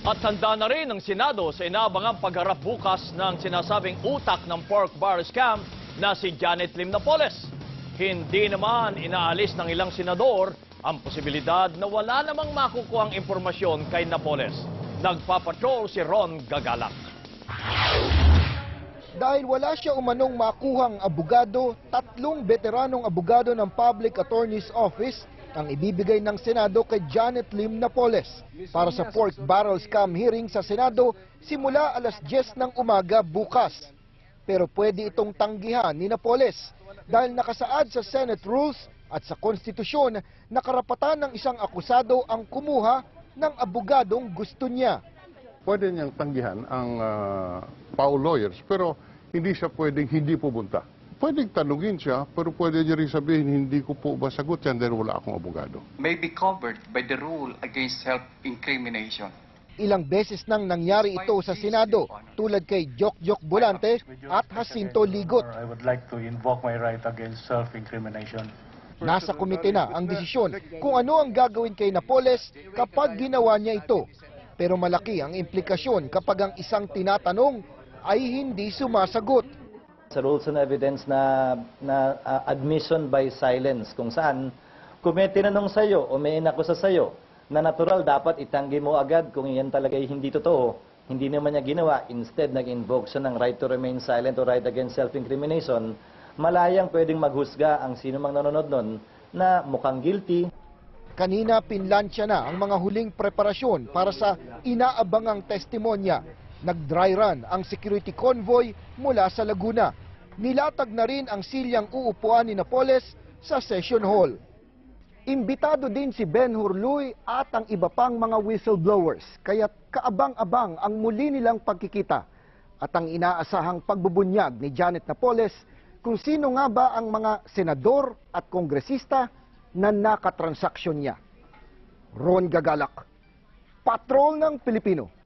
At handa na rin ang Senado sa inaabangang pagharap bukas ng sinasabing utak ng pork bar scam na si Janet Lim Napoles. Hindi naman inaalis ng ilang senador ang posibilidad na wala namang makukuhang impormasyon kay Napoles. Nagpapatrol si Ron Gagalak. Dahil wala siya umanong makuhang abogado, 3 veteranong abogado ng Public Attorney's Office ang ibibigay ng Senado kay Janet Lim Napoles para sa pork barrel scam hearing sa Senado simula alas 10 ng umaga bukas. Pero pwede itong tanggihan ni Napoles dahil nakasaad sa Senate rules at sa konstitusyon na karapatan ng isang akusado ang kumuha ng abogadong gusto niya. Pwede niyang tanggihan ang PAO lawyers, pero hindi siya pwedeng hindi pupunta. Pwedeng tanungin siya, pero pwede niya rin sabihin, hindi ko po ba sagot yan dahil wala akong abogado. May be covered by the rule against self-incrimination. Ilang beses nang nangyari ito sa Senado, tulad kay Jokjok Bolante at Jacinto Ligot. I would like to invoke my right against self-incrimination. Nasa komite na ang desisyon kung ano ang gagawin kay Napoles kapag ginawa niya ito. Pero malaki ang implikasyon kapag ang isang tinatanong ay hindi sumasagot. Sa rules and evidence na admission by silence, kung saan kung may tinanong sa'yo o may inakusa sa'yo na natural, dapat itanggi mo agad kung yan talaga ay hindi totoo. Hindi naman niya ginawa. Instead, nag-invoke siya ng right to remain silent o right against self-incrimination. Malayang pwedeng maghusga ang sino mang nanonood nun na mukhang guilty. Kanina pinlansya na ang mga huling preparasyon para sa inaabangang testimonya. Nag-dry run ang security convoy mula sa Laguna. Nilatag na rin ang silyang uupuan ni Napoles sa session hall. Imbitado din si Ben Hurluy at ang iba pang mga whistleblowers, kaya't kaabang-abang ang muli nilang pagkikita at ang inaasahang pagbubunyag ni Janet Napoles kung sino nga ba ang mga senador at kongresista na nakatransaksyon niya. Ron Gagalak, Patrol ng Pilipino.